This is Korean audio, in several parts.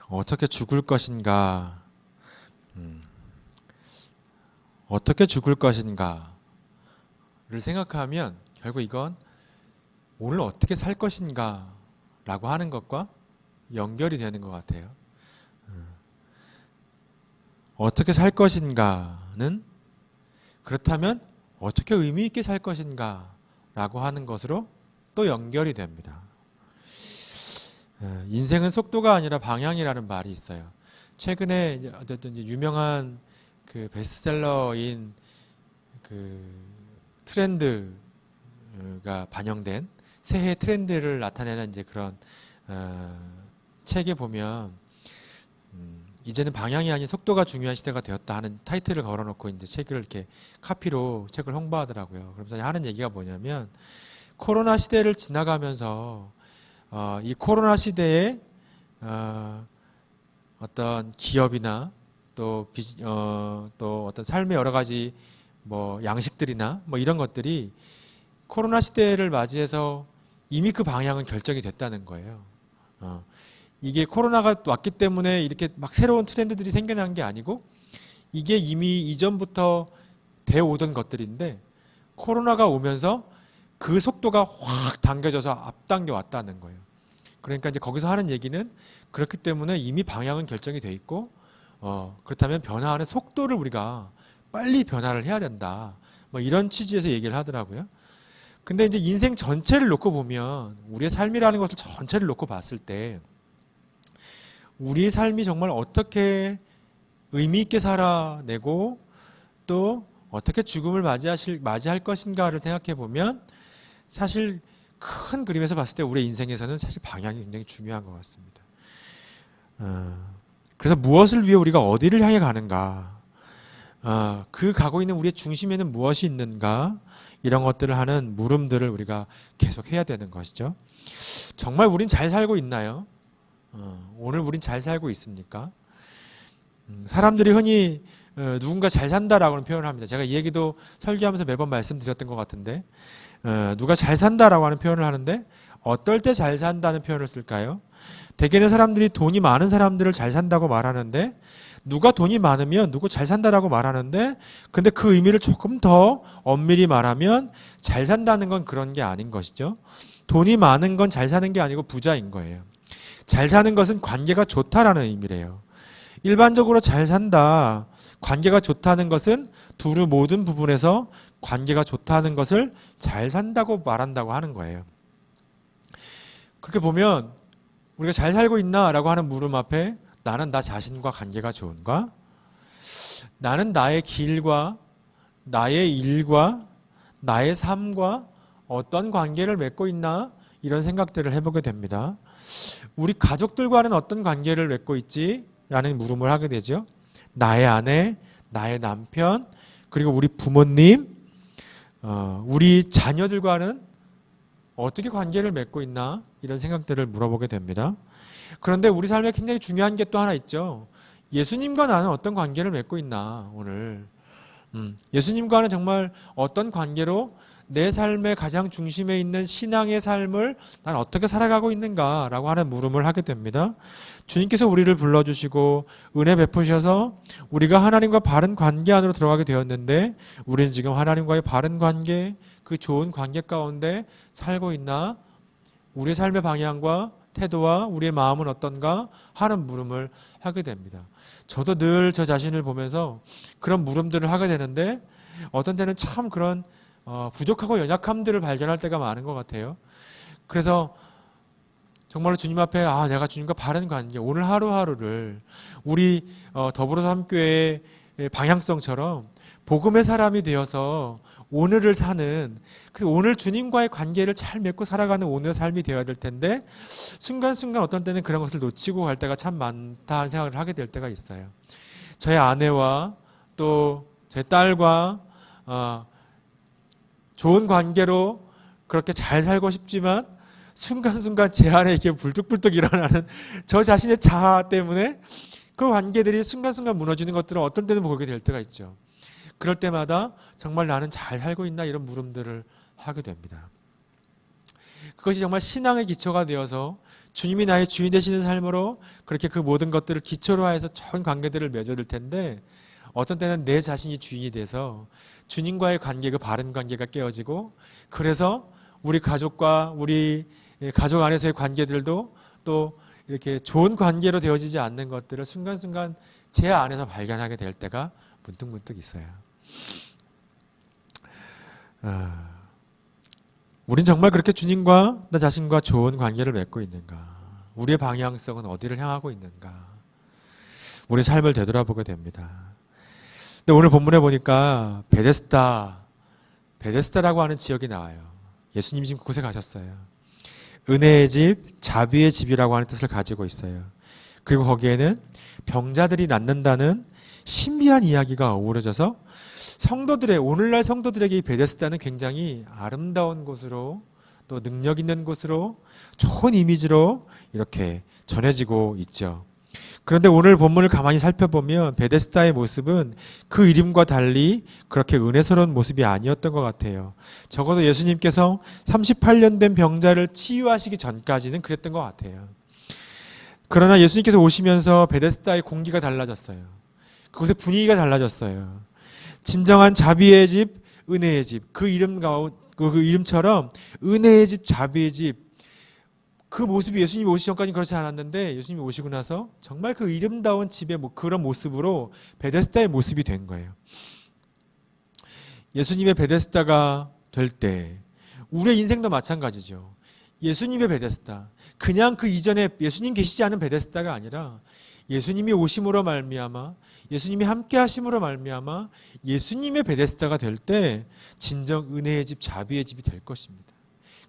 어떻게 죽을 것인가, 어떻게 죽을 것인가를 생각하면 결국 이건 오늘 어떻게 살 것인가 라고 하는 것과 연결이 되는 것 같아요. 어떻게 살 것인가는 그렇다면 어떻게 의미 있게 살 것인가 라고 하는 것으로 또 연결이 됩니다. 인생은 속도가 아니라 방향이라는 말이 있어요. 최근에 어쨌든 유명한 그 베스트셀러인 그 트렌드가 반영된 새해 트렌드를 나타내는 이제 그런 책에 보면 이제는 방향이 아닌 속도가 중요한 시대가 되었다 하는 타이틀을 걸어놓고 이제 책을 이렇게 카피로 책을 홍보하더라고요. 그러면서 하는 얘기가 뭐냐면 코로나 시대를 지나가면서 이 코로나 시대에 어떤 기업이나 또 어떤 삶의 여러 가지 뭐 양식들이나 뭐 이런 것들이 코로나 시대를 맞이해서 이미 그 방향은 결정이 됐다는 거예요. 이게 코로나가 왔기 때문에 이렇게 막 새로운 트렌드들이 생겨난 게 아니고 이게 이미 이전부터 돼 오던 것들인데 코로나가 오면서 그 속도가 확 당겨져서 앞당겨 왔다는 거예요. 그러니까 이제 거기서 하는 얘기는 그렇기 때문에 이미 방향은 결정이 돼 있고 그렇다면 변화하는 속도를 우리가 빨리 변화를 해야 된다. 뭐 이런 취지에서 얘기를 하더라고요. 근데 이제 인생 전체를 놓고 보면 우리의 삶이라는 것을 전체를 놓고 봤을 때 우리의 삶이 정말 어떻게 의미 있게 살아내고 또 어떻게 죽음을 맞이할 것인가를 생각해 보면 사실 큰 그림에서 봤을 때 우리의 인생에서는 사실 방향이 굉장히 중요한 것 같습니다. 그래서 무엇을 위해 우리가 어디를 향해 가는가, 그 가고 있는 우리의 중심에는 무엇이 있는가, 이런 것들을 하는 물음들을 우리가 계속 해야 되는 것이죠. 정말 우린 잘 살고 있나요? 오늘 우린 잘 살고 있습니까? 사람들이 흔히 누군가 잘 산다라고는 표현을 합니다. 제가 이 얘기도 설교하면서 매번 말씀드렸던 것 같은데 누가 잘 산다라고 하는 표현을 하는데 어떨 때 잘 산다는 표현을 쓸까요? 대개는 사람들이 돈이 많은 사람들을 잘 산다고 말하는데 누가 돈이 많으면 누구 잘 산다라고 말하는데 근데 그 의미를 조금 더 엄밀히 말하면 잘 산다는 건 그런 게 아닌 것이죠. 돈이 많은 건 잘 사는 게 아니고 부자인 거예요. 잘 사는 것은 관계가 좋다라는 의미래요. 일반적으로 잘 산다, 관계가 좋다는 것은 두루 모든 부분에서 관계가 좋다는 것을 잘 산다고 말한다고 하는 거예요. 그렇게 보면 우리가 잘 살고 있나라고 하는 물음 앞에 나는 나 자신과 관계가 좋은가? 나는 나의 길과 나의 일과 나의 삶과 어떤 관계를 맺고 있나? 이런 생각들을 해보게 됩니다. 우리 가족들과는 어떤 관계를 맺고 있지? 라는 물음을 하게 되죠. 나의 아내, 나의 남편, 그리고 우리 부모님, 우리 자녀들과는 어떻게 관계를 맺고 있나? 이런 생각들을 물어보게 됩니다. 그런데 우리 삶에 굉장히 중요한 게 또 하나 있죠. 예수님과 나는 어떤 관계를 맺고 있나, 오늘. 예수님과는 정말 어떤 관계로 내 삶의 가장 중심에 있는 신앙의 삶을 난 어떻게 살아가고 있는가라고 하는 물음을 하게 됩니다. 주님께서 우리를 불러주시고 은혜 베푸셔서 우리가 하나님과 바른 관계 안으로 들어가게 되었는데 우리는 지금 하나님과의 바른 관계, 그 좋은 관계 가운데 살고 있나? 우리의 삶의 방향과 태도와 우리의 마음은 어떤가 하는 물음을 하게 됩니다. 저도 늘 저 자신을 보면서 그런 물음들을 하게 되는데 어떤 때는 참 그런 부족하고 연약함들을 발견할 때가 많은 것 같아요. 그래서 정말로 주님 앞에 내가 주님과 바른 관계, 오늘 하루하루를 우리 더불어서 함교회의 방향성처럼 복음의 사람이 되어서 오늘을 사는, 그래서 오늘 주님과의 관계를 잘 맺고 살아가는 오늘의 삶이 되어야 될 텐데 순간순간 어떤 때는 그런 것을 놓치고 갈 때가 참 많다는 생각을 하게 될 때가 있어요. 저의 아내와 또 제 딸과 좋은 관계로 그렇게 잘 살고 싶지만 순간순간 제 안에 이렇게 불뚝불뚝 일어나는 저 자신의 자아 때문에 그 관계들이 순간순간 무너지는 것들을 어떤 때는 보게 될 때가 있죠. 그럴 때마다 정말 나는 잘 살고 있나 이런 물음들을 하게 됩니다. 그것이 정말 신앙의 기초가 되어서 주님이 나의 주인 되시는 삶으로 그렇게 그 모든 것들을 기초로 해서 좋은 관계들을 맺어둘 텐데 어떤 때는 내 자신이 주인이 돼서 주님과의 관계, 그 바른 관계가 깨어지고 그래서 우리 가족과 우리 가족 안에서의 관계들도 또 이렇게 좋은 관계로 되어지지 않는 것들을 순간순간 제 안에서 발견하게 될 때가 문득문득 있어요. 우린 정말 그렇게 주님과 나 자신과 좋은 관계를 맺고 있는가? 우리의 방향성은 어디를 향하고 있는가? 우리 삶을 되돌아보게 됩니다. 근데 오늘 본문에 보니까 베데스다라고 하는 지역이 나와요. 예수님이 지금 그곳에 가셨어요. 은혜의 집, 자비의 집이라고 하는 뜻을 가지고 있어요. 그리고 거기에는 병자들이 낫는다는 신비한 이야기가 어우러져서 오늘날 성도들에게 이 베데스다는 굉장히 아름다운 곳으로 또 능력 있는 곳으로 좋은 이미지로 이렇게 전해지고 있죠. 그런데 오늘 본문을 가만히 살펴보면 베데스다의 모습은 그 이름과 달리 그렇게 은혜스러운 모습이 아니었던 것 같아요. 적어도 예수님께서 38년 된 병자를 치유하시기 전까지는 그랬던 것 같아요. 그러나 예수님께서 오시면서 베데스다의 공기가 달라졌어요. 그곳의 분위기가 달라졌어요. 진정한 자비의 집, 은혜의 집, 그 이름처럼 은혜의 집, 자비의 집, 그 모습이 예수님이 오시기 전까지는 그렇지 않았는데 예수님이 오시고 나서 정말 그 이름다운 집의 그런 모습으로 베데스다의 모습이 된 거예요. 예수님의 베데스다가 될 때 우리의 인생도 마찬가지죠. 예수님의 베데스다, 그냥 그 이전에 예수님 계시지 않은 베데스다가 아니라 예수님이 오심으로 말미암아 예수님이 함께 하심으로 말미암아 예수님의 베데스다가 될 때 진정 은혜의 집, 자비의 집이 될 것입니다.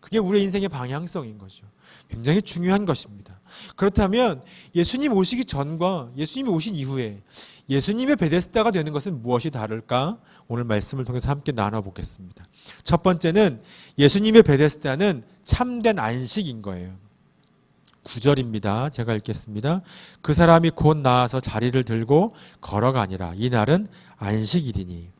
그게 우리의 인생의 방향성인 거죠. 굉장히 중요한 것입니다. 그렇다면 예수님 오시기 전과 예수님이 오신 이후에 예수님의 베데스다가 되는 것은 무엇이 다를까? 오늘 말씀을 통해서 함께 나눠보겠습니다. 첫 번째는 예수님의 베데스다는 참된 안식인 거예요. 9절입니다. 제가 읽겠습니다. 그 사람이 곧 나와서 자리를 들고 걸어가니라. 이날은 안식일이니.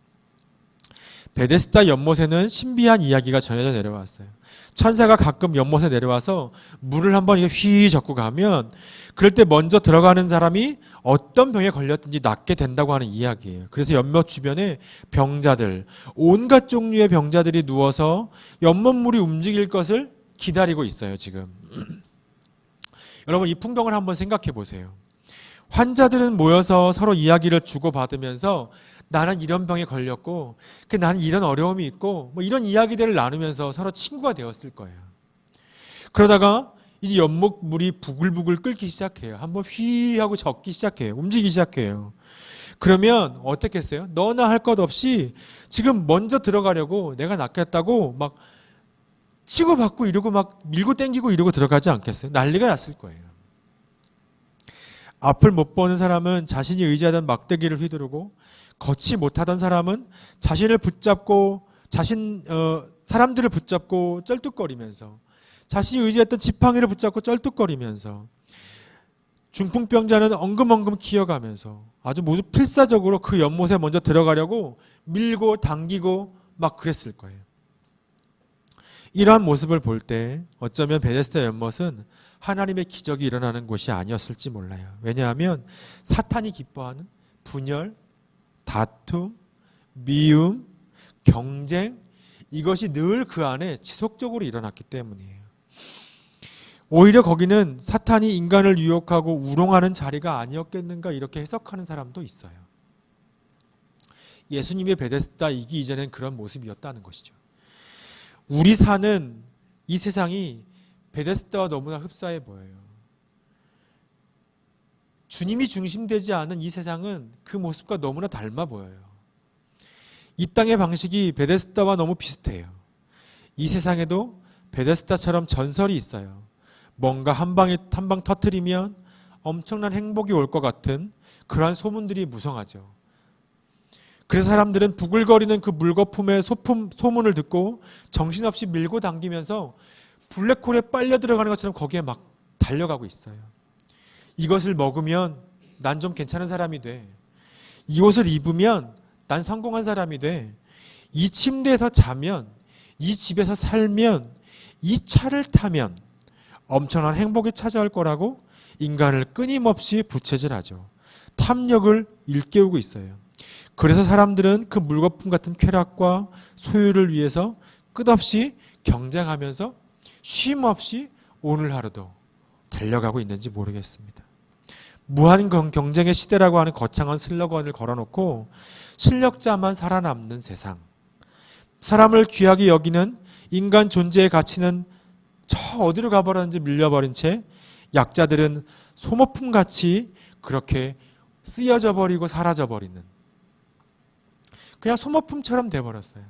베데스다 연못에는 신비한 이야기가 전해져 내려왔어요. 천사가 가끔 연못에 내려와서 물을 한번 휘 젓고 가면 그럴 때 먼저 들어가는 사람이 어떤 병에 걸렸든지 낫게 된다고 하는 이야기예요. 그래서 연못 주변에 병자들, 온갖 종류의 병자들이 누워서 연못물이 움직일 것을 기다리고 있어요, 지금. 여러분, 이 풍경을 한번 생각해 보세요. 환자들은 모여서 서로 이야기를 주고받으면서 나는 이런 병에 걸렸고 나는 이런 어려움이 있고 이런 이야기들을 나누면서 서로 친구가 되었을 거예요. 그러다가 이제 연못물이 부글부글 끓기 시작해요. 한번 휘 하고 젓기 시작해요. 움직이기 시작해요. 그러면 어떻게 했어요? 너나 할 것 없이 지금 먼저 들어가려고 내가 낫겠다고 막 치고받고 이러고 막 밀고 땡기고 이러고 들어가지 않겠어요? 난리가 났을 거예요. 앞을 못 보는 사람은 자신이 의지하던 막대기를 휘두르고 걷지 못하던 사람은 자신을 붙잡고 사람들을 붙잡고 쩔뚝거리면서 자신이 의지했던 지팡이를 붙잡고 쩔뚝거리면서 중풍병자는 엉금엉금 기어가면서 아주 모두 필사적으로 그 연못에 먼저 들어가려고 밀고 당기고 막 그랬을 거예요. 이러한 모습을 볼 때 어쩌면 베데스다 연못은 하나님의 기적이 일어나는 곳이 아니었을지 몰라요. 왜냐하면 사탄이 기뻐하는 분열, 다툼, 미움, 경쟁, 이것이 늘 그 안에 지속적으로 일어났기 때문이에요. 오히려 거기는 사탄이 인간을 유혹하고 우롱하는 자리가 아니었겠는가 이렇게 해석하는 사람도 있어요. 예수님의 베데스다이기 이전엔 그런 모습이었다는 것이죠. 우리 사는 이 세상이 베데스다와 너무나 흡사해 보여요. 주님이 중심되지 않은 이 세상은 그 모습과 너무나 닮아 보여요. 이 땅의 방식이 베데스다와 너무 비슷해요. 이 세상에도 베데스다처럼 전설이 있어요. 뭔가 한 방 터뜨리면 엄청난 행복이 올 것 같은 그러한 소문들이 무성하죠. 그래서 사람들은 부글거리는 그 물거품의 소문을 듣고 정신없이 밀고 당기면서 블랙홀에 빨려 들어가는 것처럼 거기에 막 달려가고 있어요. 이것을 먹으면 난 좀 괜찮은 사람이 돼. 이 옷을 입으면 난 성공한 사람이 돼. 이 침대에서 자면, 이 집에서 살면, 이 차를 타면 엄청난 행복이 찾아올 거라고 인간을 끊임없이 부채질하죠. 탐욕을 일깨우고 있어요. 그래서 사람들은 그 물거품 같은 쾌락과 소유를 위해서 끝없이 경쟁하면서 쉼없이 오늘 하루도 달려가고 있는지 모르겠습니다. 무한 경쟁의 시대라고 하는 거창한 슬로건을 걸어놓고 실력자만 살아남는 세상, 사람을 귀하게 여기는 인간 존재의 가치는 저 어디로 가버렸는지 밀려버린 채 약자들은 소모품같이 그렇게 쓰여져 버리고 사라져 버리는, 그냥 소모품처럼 돼버렸어요.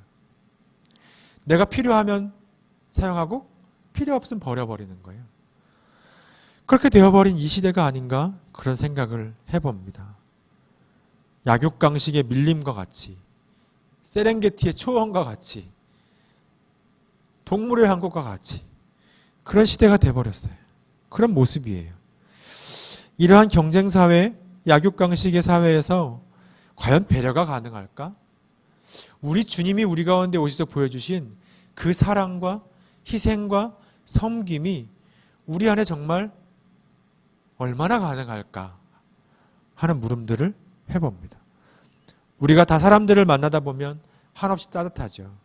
내가 필요하면 사용하고 필요 없으면 버려버리는 거예요. 그렇게 되어버린 이 시대가 아닌가 그런 생각을 해봅니다. 약육강식의 밀림과 같이, 세렝게티의 초원과 같이, 동물의 항구과 같이 그런 시대가 돼버렸어요. 그런 모습이에요. 이러한 경쟁사회, 약육강식의 사회에서 과연 배려가 가능할까? 우리 주님이 우리 가운데 오셔서 보여주신 그 사랑과 희생과 섬김이 우리 안에 정말 얼마나 가능할까 하는 물음들을 해봅니다. 우리가 다 사람들을 만나다 보면 한없이 따뜻하죠.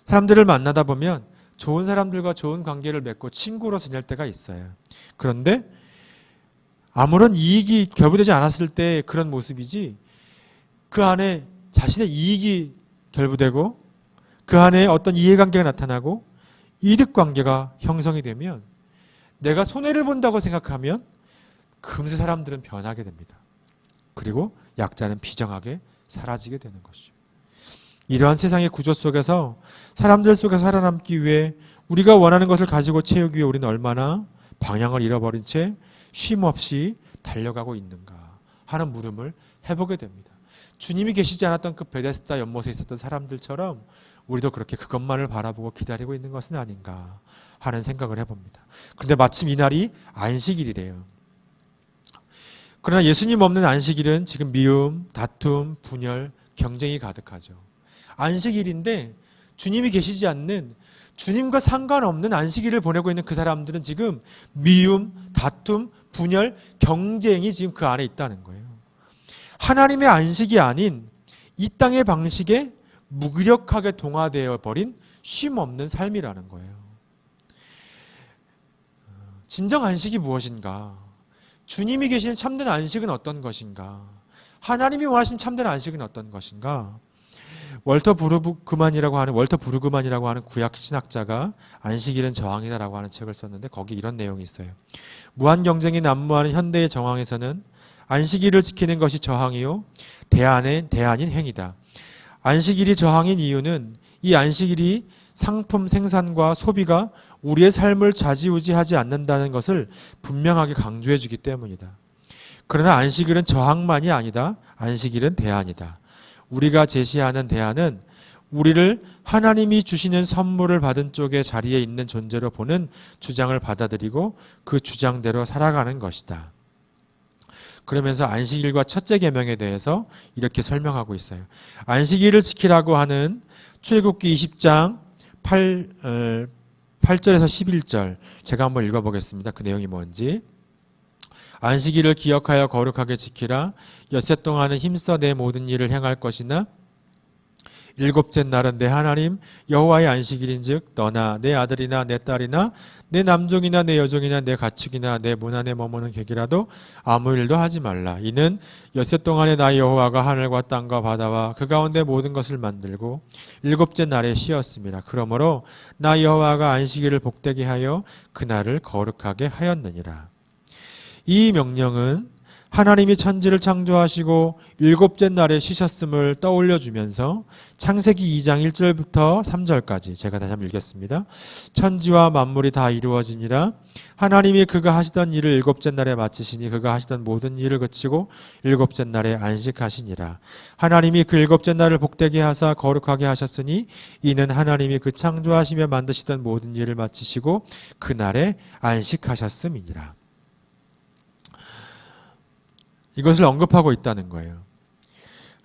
사람들을 만나다 보면 좋은 사람들과 좋은 관계를 맺고 친구로 지낼 때가 있어요. 그런데 아무런 이익이 결부되지 않았을 때 그런 모습이지, 그 안에 자신의 이익이 결부되고 그 안에 어떤 이해관계가 나타나고 이득관계가 형성이 되면 내가 손해를 본다고 생각하면 금세 사람들은 변하게 됩니다. 그리고 약자는 비정하게 사라지게 되는 것이죠. 이러한 세상의 구조 속에서 사람들 속에 살아남기 위해 우리가 원하는 것을 가지고 채우기 위해 우리는 얼마나 방향을 잃어버린 채 쉼없이 달려가고 있는가 하는 물음을 해보게 됩니다. 주님이 계시지 않았던 그 베데스다 연못에 있었던 사람들처럼 우리도 그렇게 그것만을 바라보고 기다리고 있는 것은 아닌가 하는 생각을 해봅니다. 그런데 마침 이날이 안식일이래요. 그러나 예수님 없는 안식일은 지금 미움, 다툼, 분열, 경쟁이 가득하죠. 안식일인데 주님이 계시지 않는, 주님과 상관없는 안식일을 보내고 있는 그 사람들은 지금 미움, 다툼, 분열, 경쟁이 지금 그 안에 있다는 거예요. 하나님의 안식이 아닌 이 땅의 방식에 무기력하게 동화되어 버린 쉼 없는 삶이라는 거예요. 진정 안식이 무엇인가? 주님이 계신 참된 안식은 어떤 것인가? 하나님이 원하신 참된 안식은 어떤 것인가? 월터 부르그만이라고 하는 구약 신학자가 안식일은 저항이다라고 하는 책을 썼는데 거기 이런 내용이 있어요. 무한 경쟁이 난무하는 현대의 정황에서는 안식일을 지키는 것이 저항이요 대안인 행위다. 안식일이 저항인 이유는 이 안식일이 상품 생산과 소비가 우리의 삶을 좌지우지하지 않는다는 것을 분명하게 강조해 주기 때문이다. 그러나 안식일은 저항만이 아니다. 안식일은 대안이다. 우리가 제시하는 대안은 우리를 하나님이 주시는 선물을 받은 쪽의 자리에 있는 존재로 보는 주장을 받아들이고 그 주장대로 살아가는 것이다. 그러면서 안식일과 첫째 계명에 대해서 이렇게 설명하고 있어요. 안식일을 지키라고 하는 출애굽기 20장 8절에서 11절 제가 한번 읽어보겠습니다. 그 내용이 뭔지. 안식일을 기억하여 거룩하게 지키라. 엿새 동안은 힘써 내 모든 일을 행할 것이나 일곱째 날은 내 하나님 여호와의 안식일인즉 너나 내 아들이나 내 딸이나 내 남종이나 내 여종이나 내 가축이나 내 문 안에 머무는 객이라도 아무 일도 하지 말라. 이는 엿새 동안에 나 여호와가 하늘과 땅과 바다와 그 가운데 모든 것을 만들고 일곱째 날에 쉬었음이라. 그러므로 나 여호와가 안식일을 복되게 하여 그날을 거룩하게 하였느니라. 이 명령은 하나님이 천지를 창조하시고 일곱째 날에 쉬셨음을 떠올려주면서 창세기 2장 1절부터 3절까지 제가 다시 한번 읽겠습니다. 천지와 만물이 다 이루어지니라. 하나님이 그가 하시던 일을 일곱째 날에 마치시니 그가 하시던 모든 일을 그치고 일곱째 날에 안식하시니라. 하나님이 그 일곱째 날을 복되게 하사 거룩하게 하셨으니 이는 하나님이 그 창조하시며 만드시던 모든 일을 마치시고 그날에 안식하셨음이니라. 이것을 언급하고 있다는 거예요.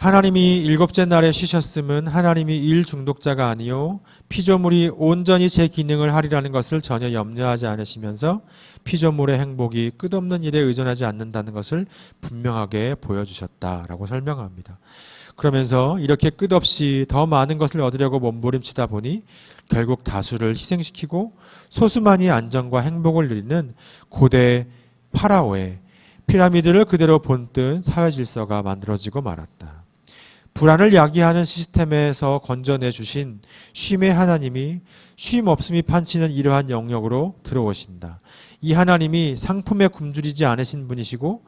하나님이 일곱째 날에 쉬셨음은 하나님이 일 중독자가 아니요 피조물이 온전히 제 기능을 하리라는 것을 전혀 염려하지 않으시면서 피조물의 행복이 끝없는 일에 의존하지 않는다는 것을 분명하게 보여주셨다라고 설명합니다. 그러면서 이렇게 끝없이 더 많은 것을 얻으려고 몸부림치다 보니 결국 다수를 희생시키고 소수만이 안정과 행복을 누리는 고대 파라오의 피라미드를 그대로 본뜬 사회 질서가 만들어지고 말았다. 불안을 야기하는 시스템에서 건져내 주신 쉼의 하나님이 쉼 없음이 판치는 이러한 영역으로 들어오신다. 이 하나님이 상품에 굶주리지 않으신 분이시고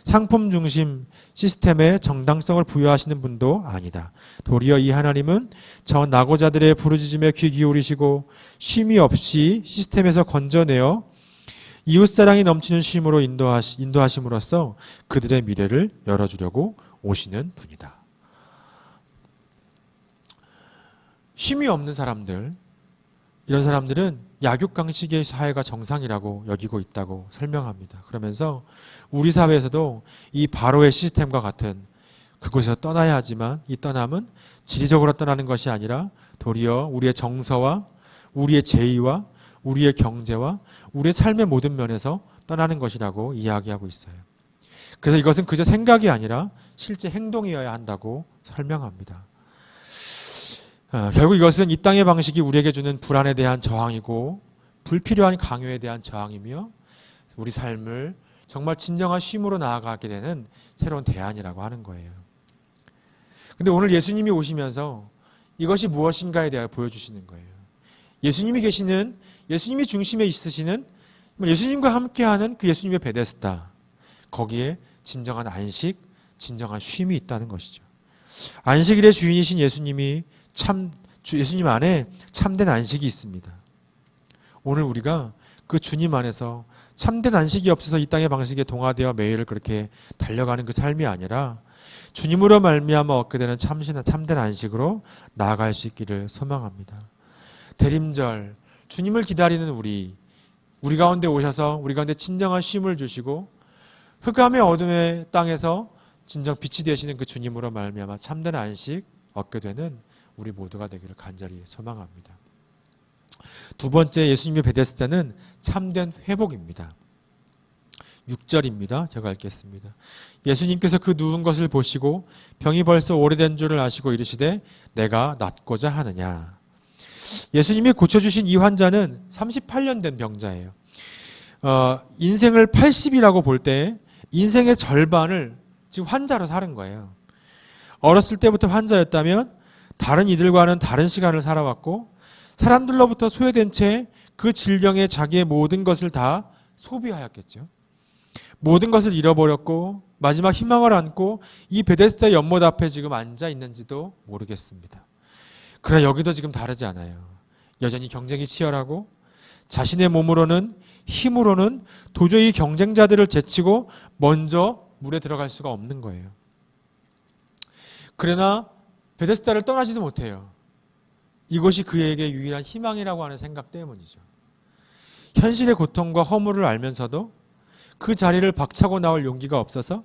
상품 중심 시스템에 정당성을 부여하시는 분도 아니다. 도리어 이 하나님은 저 낙오자들의 부르짖음에 귀 기울이시고 쉼이 없이 시스템에서 건져내어 이웃사랑이 넘치는 쉼으로 인도하심으로써 그들의 미래를 열어주려고 오시는 분이다. 쉼이 없는 사람들, 이런 사람들은 약육강식의 사회가 정상이라고 여기고 있다고 설명합니다. 그러면서 우리 사회에서도 이 바로의 시스템과 같은 그곳에서 떠나야 하지만 이 떠남은 지리적으로 떠나는 것이 아니라 도리어 우리의 정서와 우리의 제의와 우리의 경제와 우리의 삶의 모든 면에서 떠나는 것이라고 이야기하고 있어요. 그래서 이것은 그저 생각이 아니라 실제 행동이어야 한다고 설명합니다. 결국 이것은 이 땅의 방식이 우리에게 주는 불안에 대한 저항이고 불필요한 강요에 대한 저항이며 우리 삶을 정말 진정한 쉼으로 나아가게 되는 새로운 대안이라고 하는 거예요. 근데 오늘 예수님이 오시면서 이것이 무엇인가에 대하여 보여주시는 거예요. 예수님이 계시는, 예수님이 중심에 있으시는, 예수님과 함께하는 그 예수님의 베데스다. 거기에 진정한 안식, 진정한 쉼이 있다는 것이죠. 안식일의 주인이신 예수님 안에 참된 안식이 있습니다. 오늘 우리가 그 주님 안에서 참된 안식이 없어서 이 땅의 방식에 동화되어 매일 그렇게 달려가는 그 삶이 아니라 주님으로 말미암아 얻게 되는 참된 안식으로 나아갈 수 있기를 소망합니다. 대림절, 주님을 기다리는 우리 가운데 오셔서 우리 가운데 진정한 쉼을 주시고 흑암의 어둠의 땅에서 진정 빛이 되시는 그 주님으로 말미암아 참된 안식 얻게 되는 우리 모두가 되기를 간절히 소망합니다. 두 번째 예수님의 베데스다는 참된 회복입니다. 6절입니다. 제가 읽겠습니다. 예수님께서 그 누운 것을 보시고 병이 벌써 오래된 줄을 아시고 이르시되 내가 낫고자 하느냐. 예수님이 고쳐주신 이 환자는 38년 된 병자예요. 인생을 80이라고 볼 때 인생의 절반을 지금 환자로 사는 거예요. 어렸을 때부터 환자였다면 다른 이들과는 다른 시간을 살아왔고 사람들로부터 소외된 채 그 질병에 자기의 모든 것을 다 소비하였겠죠. 모든 것을 잃어버렸고 마지막 희망을 안고 이 베데스다 연못 앞에 지금 앉아 있는지도 모르겠습니다. 그러나 여기도 지금 다르지 않아요. 여전히 경쟁이 치열하고 자신의 몸으로는 힘으로는 도저히 경쟁자들을 제치고 먼저 물에 들어갈 수가 없는 거예요. 그러나 베데스다를 떠나지도 못해요. 이것이 그에게 유일한 희망이라고 하는 생각 때문이죠. 현실의 고통과 허물을 알면서도 그 자리를 박차고 나올 용기가 없어서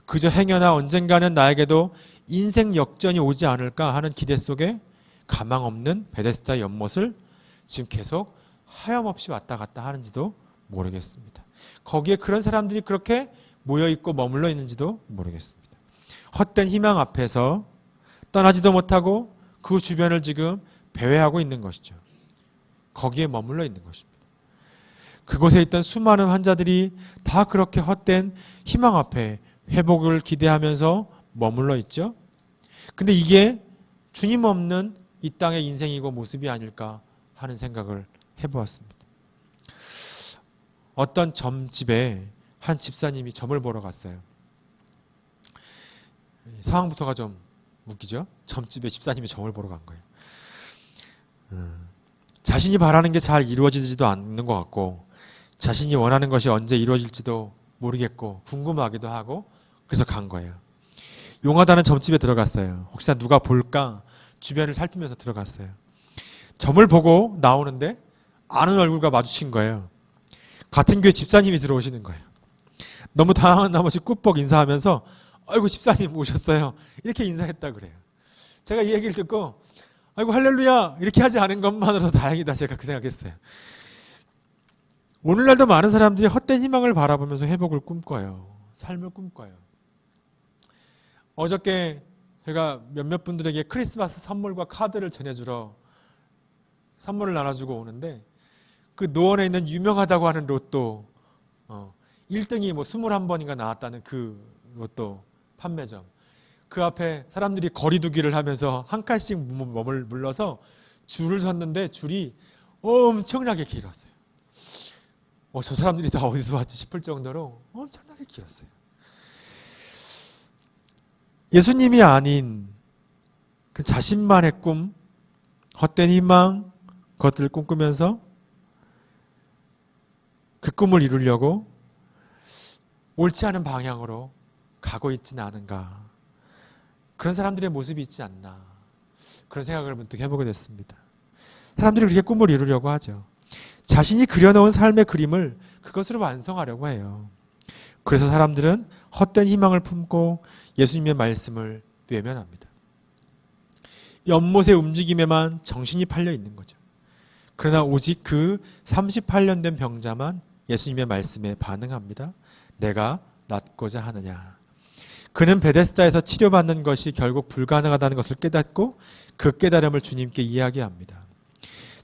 그저 행여나 언젠가는 나에게도 인생 역전이 오지 않을까 하는 기대 속에 가망 없는 베데스다 연못을 지금 계속 하염없이 왔다 갔다 하는지도 모르겠습니다. 거기에 그런 사람들이 그렇게 모여있고 머물러 있는지도 모르겠습니다. 헛된 희망 앞에서 떠나지도 못하고 그 주변을 지금 배회하고 있는 것이죠. 거기에 머물러 있는 것입니다. 그곳에 있던 수많은 환자들이 다 그렇게 헛된 희망 앞에 회복을 기대하면서 머물러 있죠. 근데 이게 주님 없는 이 땅의 인생이고 모습이 아닐까 하는 생각을 해보았습니다. 어떤 점집에 한 집사님이 점을 보러 갔어요. 상황부터가 좀 웃기죠? 점집에 집사님이 점을 보러 간 거예요. 자신이 바라는 게 잘 이루어지지도 않는 것 같고 자신이 원하는 것이 언제 이루어질지도 모르겠고 궁금하기도 하고 그래서 간 거예요. 용하다는 점집에 들어갔어요. 혹시나 누가 볼까 주변을 살피면서 들어갔어요. 점을 보고 나오는데 아는 얼굴과 마주친 거예요. 같은 교회 집사님이 들어오시는 거예요. 너무 당황한 나머지 꾹뻑 인사하면서 아이고 집사님 오셨어요. 이렇게 인사했다 그래요. 제가 이 얘기를 듣고 아이고 할렐루야 이렇게 하지 않은 것만으로도 다행이다 제가 그 생각했어요. 오늘날도 많은 사람들이 헛된 희망을 바라보면서 회복을 꿈꿔요. 삶을 꿈꿔요. 어저께 제가 몇몇 분들에게 크리스마스 선물과 카드를 전해주러 선물을 나눠주고 오는데 그 노원에 있는 유명하다고 하는 로또 1등이 뭐 21번인가 나왔다는 그 로또 판매점, 그 앞에 사람들이 거리두기를 하면서 한 칸씩 머물러서 줄을 섰는데 줄이 엄청나게 길었어요. 저 사람들이 다 어디서 왔지 싶을 정도로 엄청나게 길었어요. 예수님이 아닌 그 자신만의 꿈, 헛된 희망, 그것들을 꿈꾸면서 그 꿈을 이루려고 옳지 않은 방향으로 가고 있지는 않은가. 그런 사람들의 모습이 있지 않나. 그런 생각을 문득 해보게 됐습니다. 사람들이 그렇게 꿈을 이루려고 하죠. 자신이 그려놓은 삶의 그림을 그것으로 완성하려고 해요. 그래서 사람들은 헛된 희망을 품고 예수님의 말씀을 외면합니다. 연못의 움직임에만 정신이 팔려 있는 거죠. 그러나 오직 그 38년 된 병자만 예수님의 말씀에 반응합니다. 내가 낫고자 하느냐. 그는 베데스다에서 치료받는 것이 결국 불가능하다는 것을 깨닫고 그 깨달음을 주님께 이야기합니다.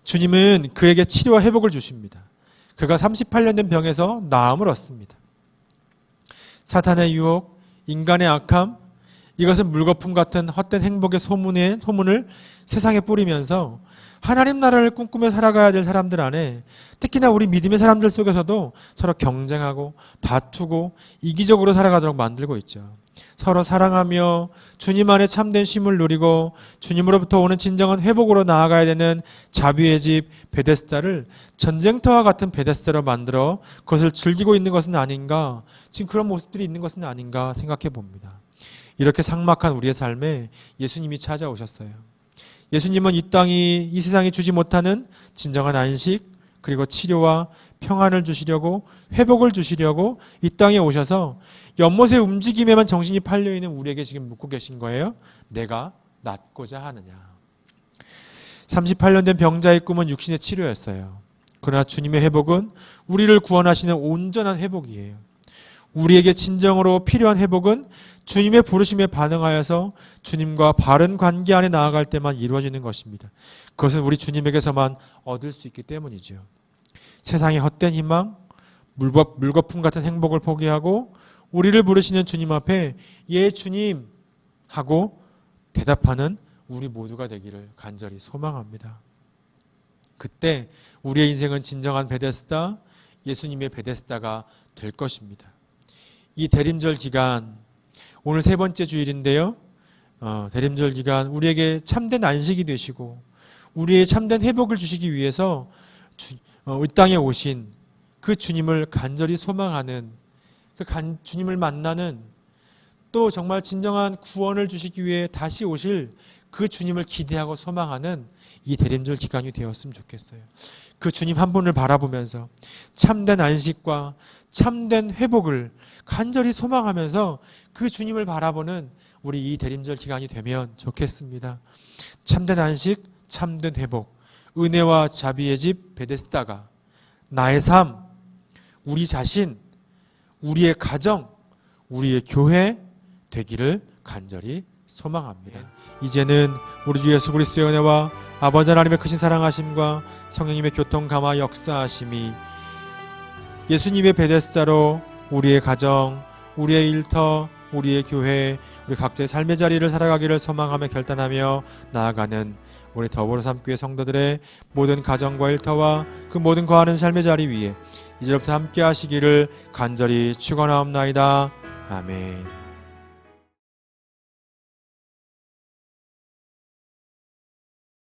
주님은 그에게 치료와 회복을 주십니다. 그가 38년 된 병에서 나음을 얻습니다. 사탄의 유혹, 인간의 악함, 이것은 물거품 같은 헛된 행복의 소문을 세상에 뿌리면서 하나님 나라를 꿈꾸며 살아가야 될 사람들 안에, 특히나 우리 믿음의 사람들 속에서도 서로 경쟁하고 다투고 이기적으로 살아가도록 만들고 있죠. 서로 사랑하며 주님 안에 참된 쉼을 누리고 주님으로부터 오는 진정한 회복으로 나아가야 되는 자비의 집 베데스다를 전쟁터와 같은 베데스다로 만들어 그것을 즐기고 있는 것은 아닌가, 지금 그런 모습들이 있는 것은 아닌가 생각해 봅니다. 이렇게 삭막한 우리의 삶에 예수님이 찾아오셨어요. 예수님은 이 세상이 주지 못하는 진정한 안식, 그리고 치료와 평안을 주시려고, 회복을 주시려고 이 땅에 오셔서 연못의 움직임에만 정신이 팔려있는 우리에게 지금 묻고 계신 거예요. 내가 낫고자 하느냐. 38년 된 병자의 꿈은 육신의 치료였어요. 그러나 주님의 회복은 우리를 구원하시는 온전한 회복이에요. 우리에게 진정으로 필요한 회복은 주님의 부르심에 반응하여서 주님과 바른 관계 안에 나아갈 때만 이루어지는 것입니다. 그것은 우리 주님에게서만 얻을 수 있기 때문이죠. 세상의 헛된 희망, 물거품 같은 행복을 포기하고 우리를 부르시는 주님 앞에 예 주님 하고 대답하는 우리 모두가 되기를 간절히 소망합니다. 그때 우리의 인생은 진정한 베데스다, 예수님의 베데스다가 될 것입니다. 이 대림절 기간, 오늘 세 번째 주일인데요. 대림절 기간 우리에게 참된 안식이 되시고 우리의 참된 회복을 주시기 위해서 이 땅에 오신 그 주님을 간절히 소망하는, 그 주님을 만나는, 또 정말 진정한 구원을 주시기 위해 다시 오실 그 주님을 기대하고 소망하는 이 대림절 기간이 되었으면 좋겠어요. 그 주님 한 분을 바라보면서 참된 안식과 참된 회복을 간절히 소망하면서 그 주님을 바라보는 우리 이 대림절 기간이 되면 좋겠습니다. 참된 안식, 참된 회복, 은혜와 자비의 집 베데스다가 나의 삶, 우리 자신, 우리의 가정, 우리의 교회 되기를 간절히 소망합니다. 이제는 우리 주 예수 그리스도의 은혜와 아버지 하나님의 크신 사랑하심과 성령님의 교통 감화 역사하심이 예수님의 베데스다로 우리의 가정, 우리의 일터, 우리의 교회, 우리 각자의 삶의 자리를 살아가기를 소망하며 결단하며 나아가는 우리 더불어 삶교회 성도들의 모든 가정과 일터와 그 모든 거하는 삶의 자리 위에 이제부터 함께 하시기를 간절히 축원하옵나이다. 아멘.